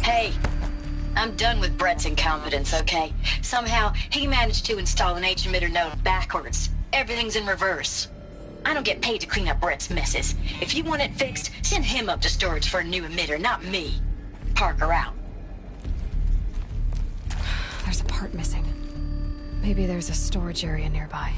Hey, I'm done with Brett's incompetence, okay? Somehow, he managed to install an H-emitter node backwards. Everything's in reverse. I don't get paid to clean up Brett's messes. If you want it fixed, send him up to storage for a new emitter, not me. Parker out. There's a part missing. Maybe there's a storage area nearby.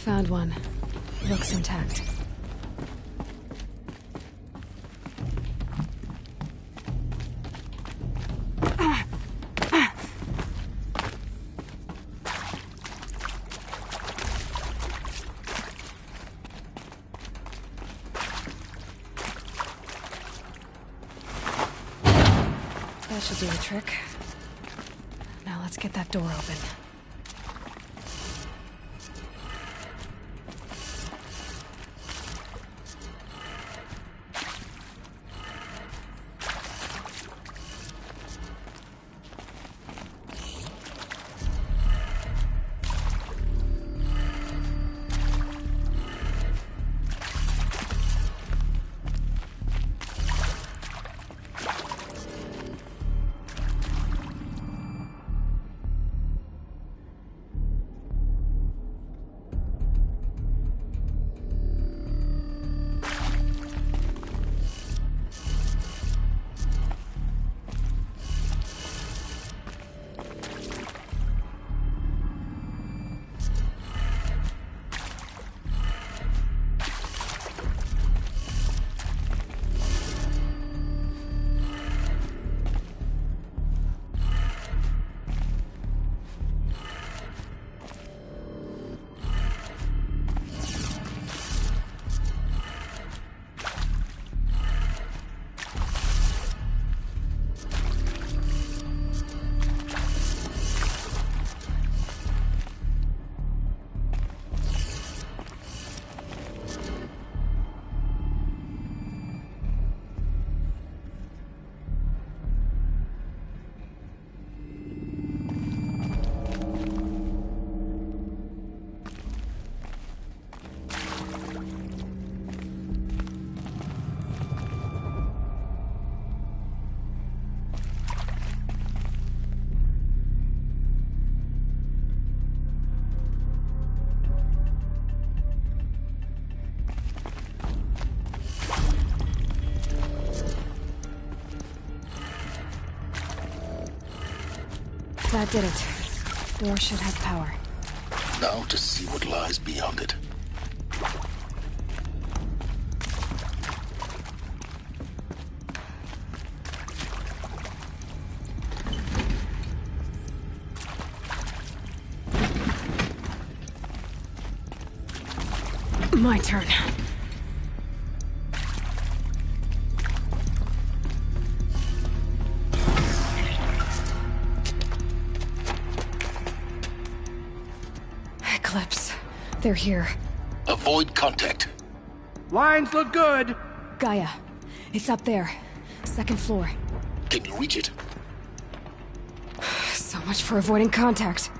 Found one. Looks intact. That should do the trick. Now let's get that door open. That did it. Door should have power. Now to see what lies beyond it. My turn. Eclipse. They're here. Avoid contact. Lines look good. Gaia. It's up there. Second floor. Can you reach it? So much for avoiding contact.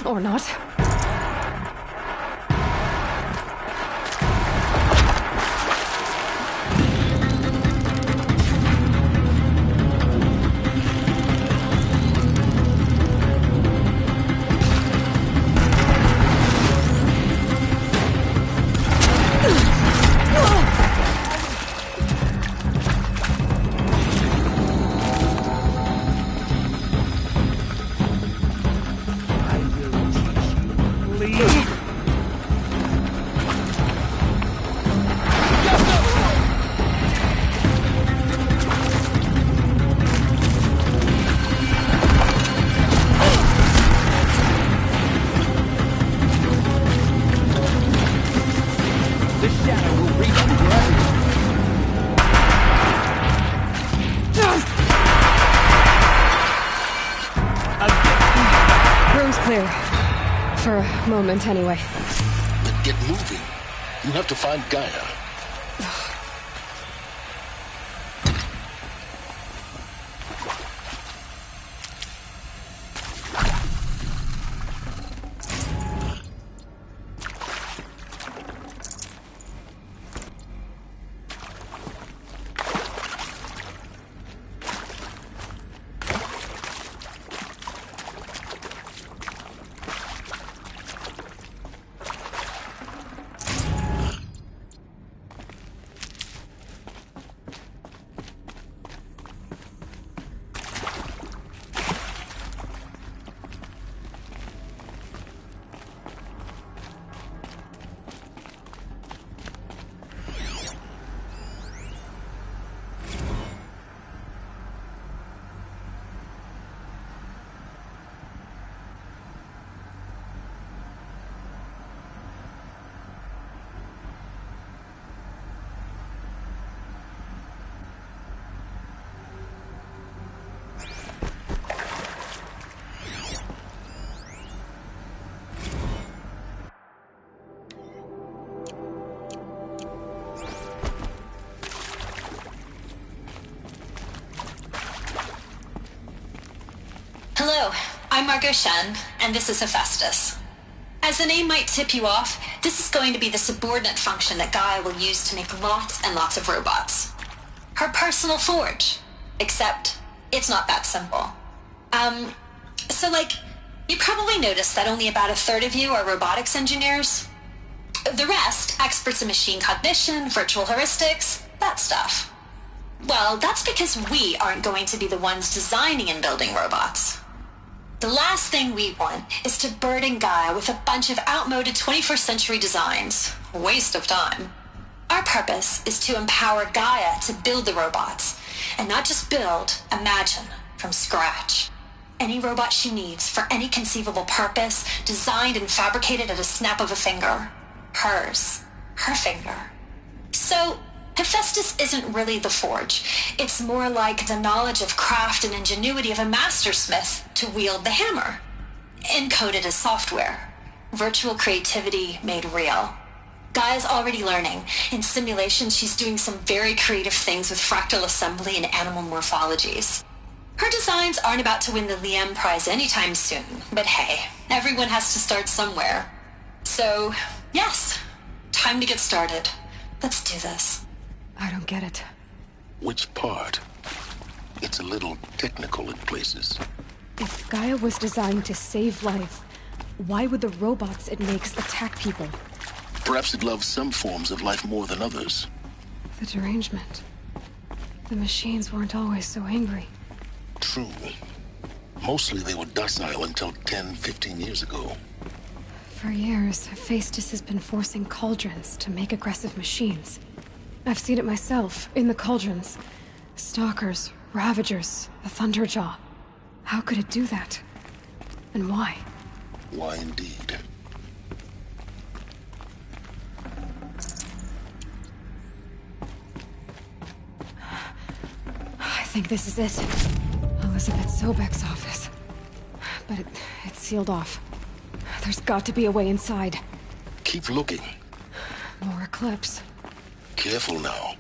Or not. Clear. For a moment, anyway. Then get moving. You have to find Gaia. Hello, I'm Margot Shen, and this is Hephaestus. As the name might tip you off, this is going to be the subordinate function that Gaia will use to make lots and lots of robots. Her personal forge. Except, it's not that simple. You probably noticed that only about a third of you are robotics engineers. The rest, experts in machine cognition, virtual heuristics, that stuff. Well, that's because we aren't going to be the ones designing and building robots. The last thing we want is to burden Gaia with a bunch of outmoded 21st century designs. A waste of time. Our purpose is to empower Gaia to build the robots, and not just build, imagine, from scratch. Any robot she needs for any conceivable purpose, designed and fabricated at a snap of a finger. Hers. Her finger. So, Hephaestus isn't really the forge. It's more like the knowledge of craft and ingenuity of a mastersmith to wield the hammer. Encoded as software. Virtual creativity made real. Gaia's already learning. In simulations, she's doing some very creative things with fractal assembly and animal morphologies. Her designs aren't about to win the Liam Prize anytime soon, but hey, everyone has to start somewhere. So, yes, time to get started. Let's do this. I don't get it. Which part? It's a little technical in places. If Gaia was designed to save life, why would the robots it makes attack people? Perhaps it loves some forms of life more than others. The derangement. The machines weren't always so angry. True. Mostly they were docile until 10, 15 years ago. For years, Hephaestus has been forcing cauldrons to make aggressive machines. I've seen it myself, in the cauldrons. Stalkers, Ravagers, the Thunderjaw. How could it do that? And why? Why indeed? I think this is it. Elizabeth Sobek's office. But it's sealed off. There's got to be a way inside. Keep looking. More Eclipse. Careful now.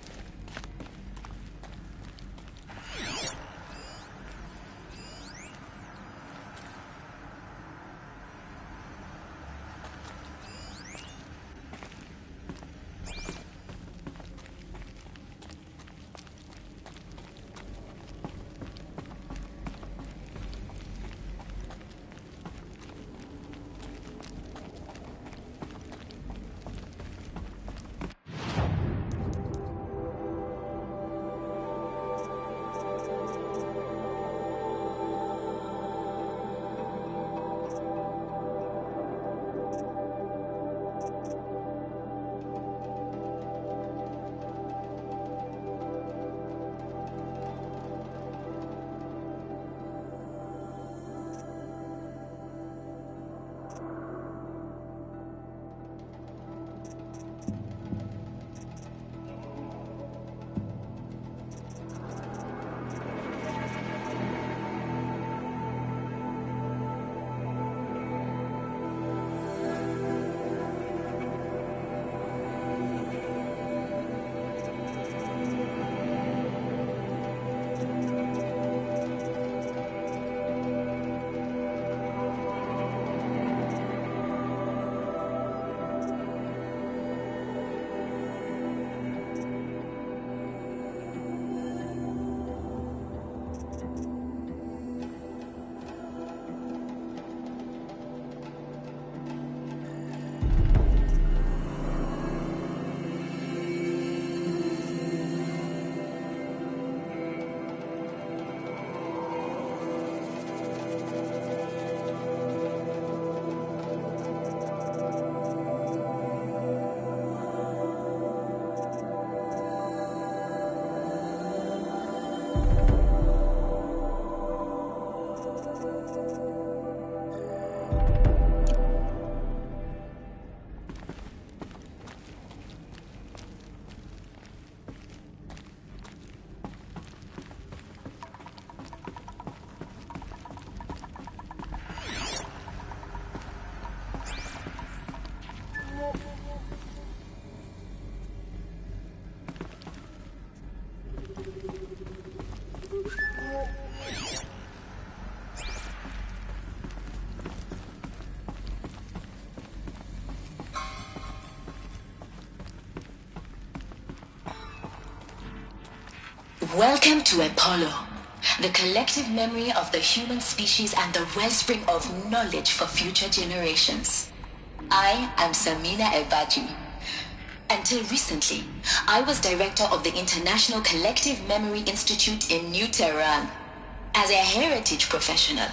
Welcome to Apollo, the collective memory of the human species and the wellspring of knowledge for future generations. I am Samina Ebaji. Until recently, I was director of the International Collective Memory Institute in New Tehran. As a heritage professional,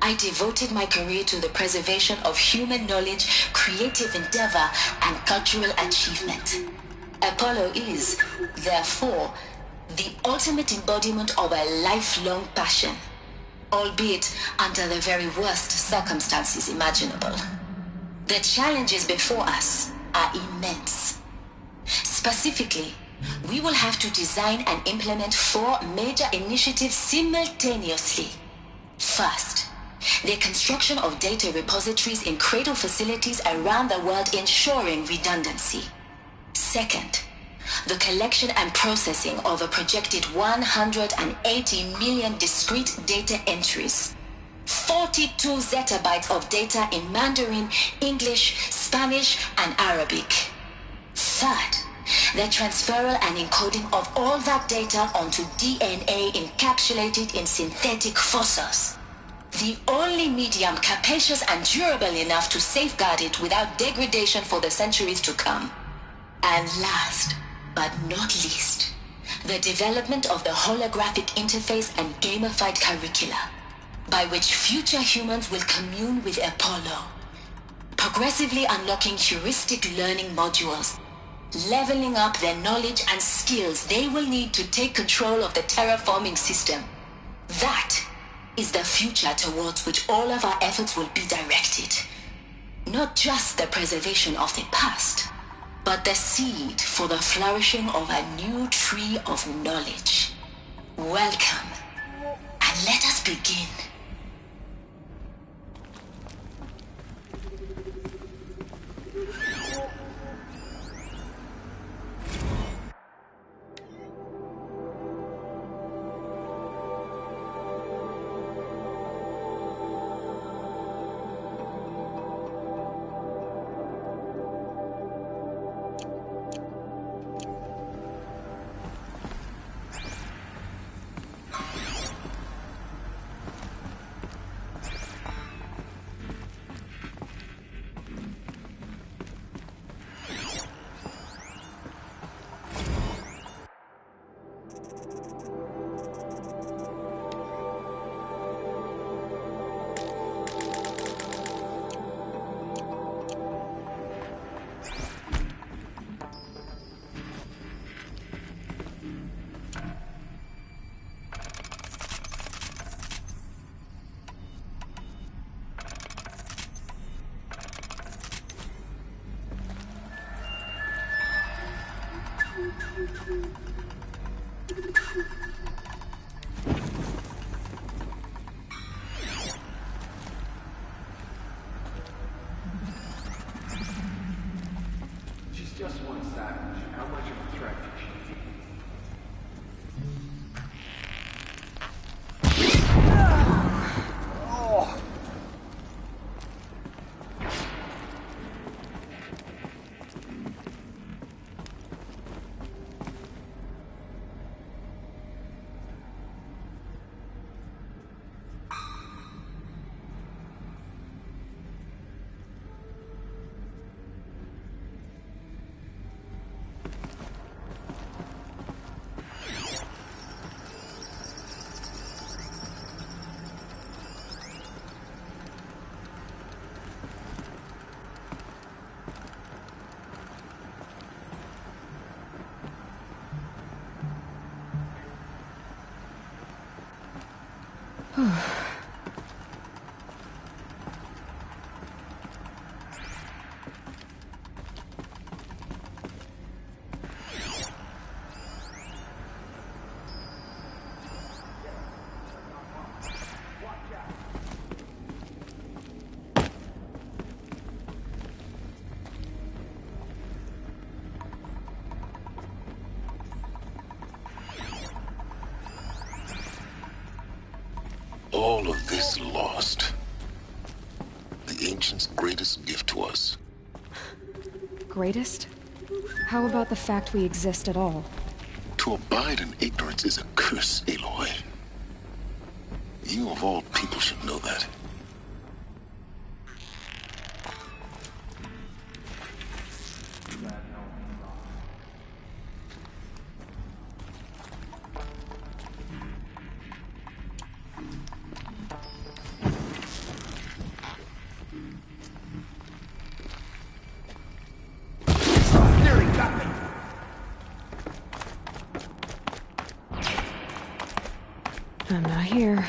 I devoted my career to the preservation of human knowledge, creative endeavor, and cultural achievement. Apollo is, therefore, the ultimate embodiment of a lifelong passion, albeit under the very worst circumstances imaginable. The challenges before us are immense. Specifically, we will have to design and implement 4 major initiatives simultaneously. First, the construction of data repositories in cradle facilities around the world, ensuring redundancy. Second, the collection and processing of a projected 180 million discrete data entries. 42 zettabytes of data in Mandarin, English, Spanish, and Arabic. Third, the transferal and encoding of all that data onto DNA encapsulated in synthetic fossils. The only medium capacious and durable enough to safeguard it without degradation for the centuries to come. And last, but not least, the development of the holographic interface and gamified curricula, by which future humans will commune with Apollo, progressively unlocking heuristic learning modules, leveling up their knowledge and skills they will need to take control of the terraforming system. That is the future towards which all of our efforts will be directed. Not just the preservation of the past, but the seed for the flourishing of a new tree of knowledge. Welcome, and let us begin. She's just one savage. How much of a threat did she be? All of this lost. The ancients' greatest gift to us. Greatest? How about the fact we exist at all? To To abide in ignorance is a curse, Aloy. You of all people should know that. I'm not here.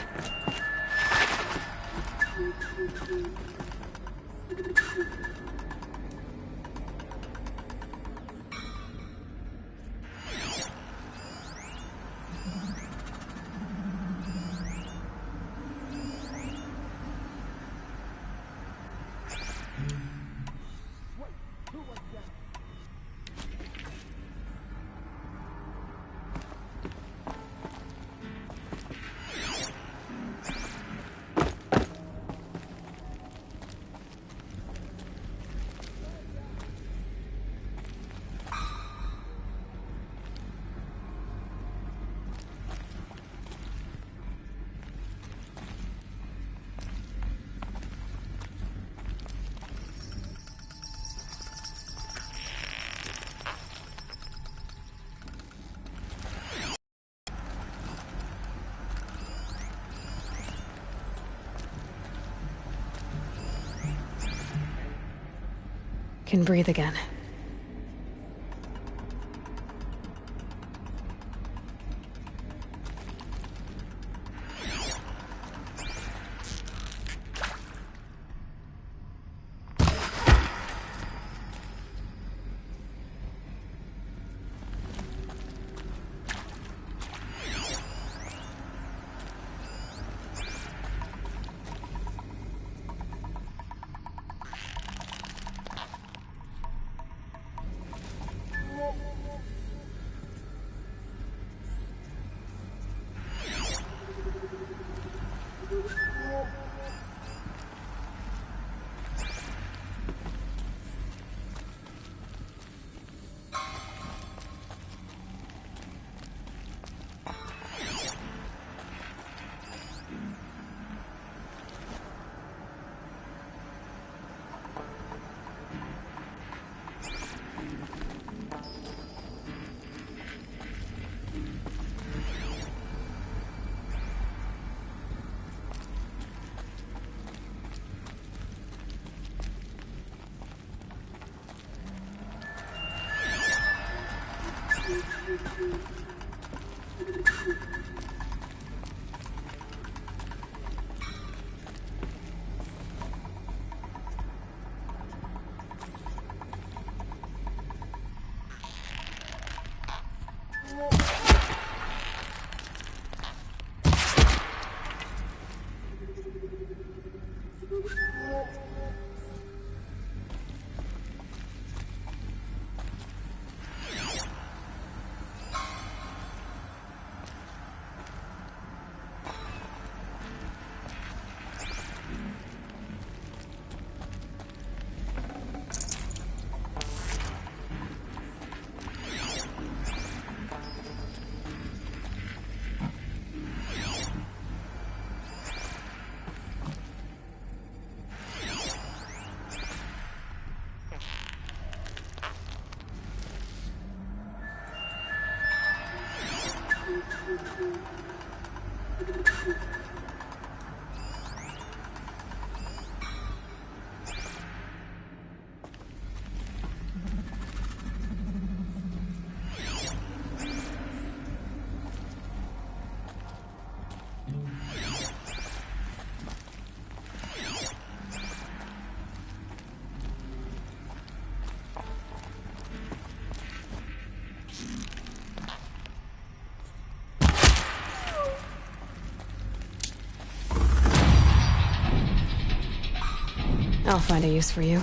Can breathe again. I'll find a use for you.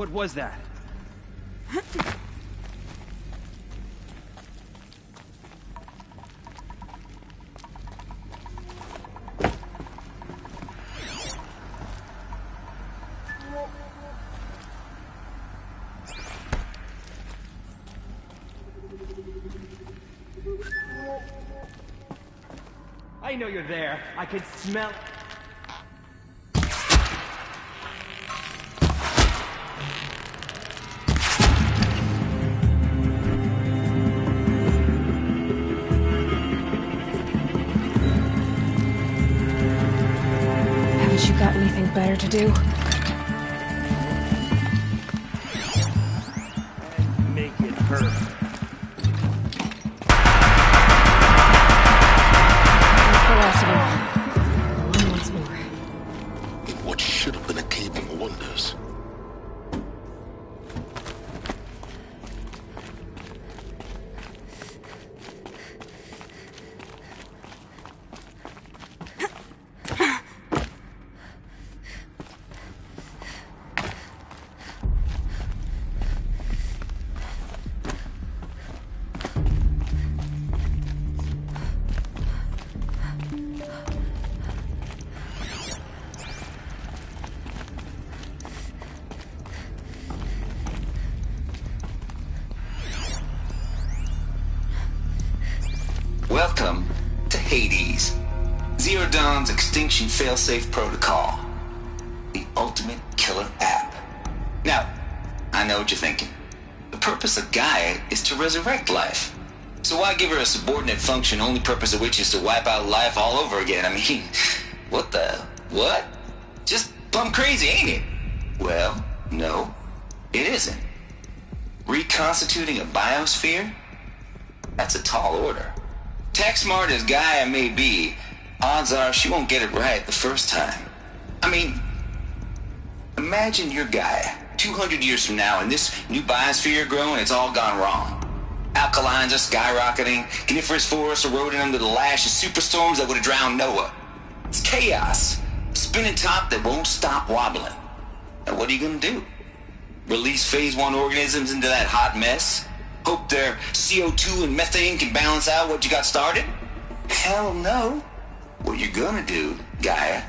What was that? I know you're there. I can smell... Haven't you got anything better to do? Make it hurt. That's the last of them. One once more. In what should have been a cave of wonders. Welcome to Hades, Zero Dawn's extinction failsafe protocol, the ultimate killer app. Now, I know what you're thinking. The purpose of Gaia is to resurrect life. So why give her a subordinate function, only purpose of which is to wipe out life all over again? I mean, what? Just plumb crazy, ain't it? Well, no, it isn't. Reconstituting a biosphere? That's a tall order. Tech smart as Gaia may be, odds are she won't get it right the first time. I mean, imagine you're Gaia, 200 years from now, and this new biosphere growing, it's all gone wrong. Alkalines are skyrocketing, coniferous forests eroding under the lash of superstorms that would have drowned Noah. It's chaos, a spinning top that won't stop wobbling. Now what are you gonna do? Release phase 1 organisms into that hot mess? Hope their CO2 and methane can balance out what you got started? Hell no. What you're gonna do, Gaia,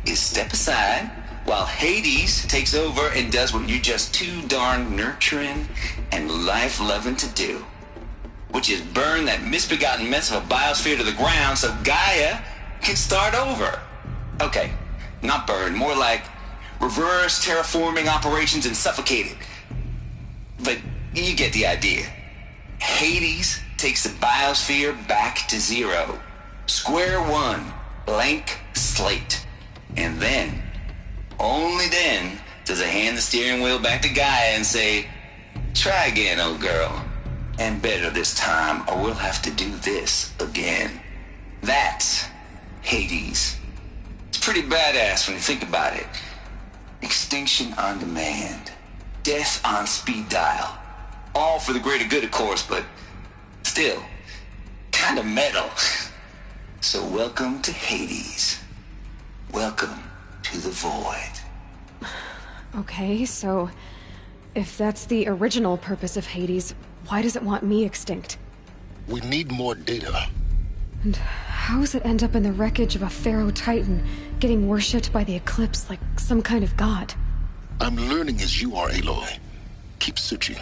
is step aside while Hades takes over and does what you're just too darn nurturing and life-loving to do, which is burn that misbegotten mess of a biosphere to the ground so Gaia can start over. Okay, not burn, more like reverse terraforming operations and suffocate it. But you get the idea. Hades takes the biosphere back to zero. Square one, blank slate. And then, only then, does it hand the steering wheel back to Gaia and say, try again, old girl. And better this time, or we'll have to do this again. That's Hades. It's pretty badass when you think about it. Extinction on demand. Death on speed dial. All for the greater good, of course, but still, kind of metal. So welcome to Hades. Welcome to the void. Okay, so if that's the original purpose of Hades, why does it want me extinct? We need more data. And how does it end up in the wreckage of a Pharaoh Titan, getting worshipped by the Eclipse like some kind of god? I'm learning as you are, Aloy. Keep searching.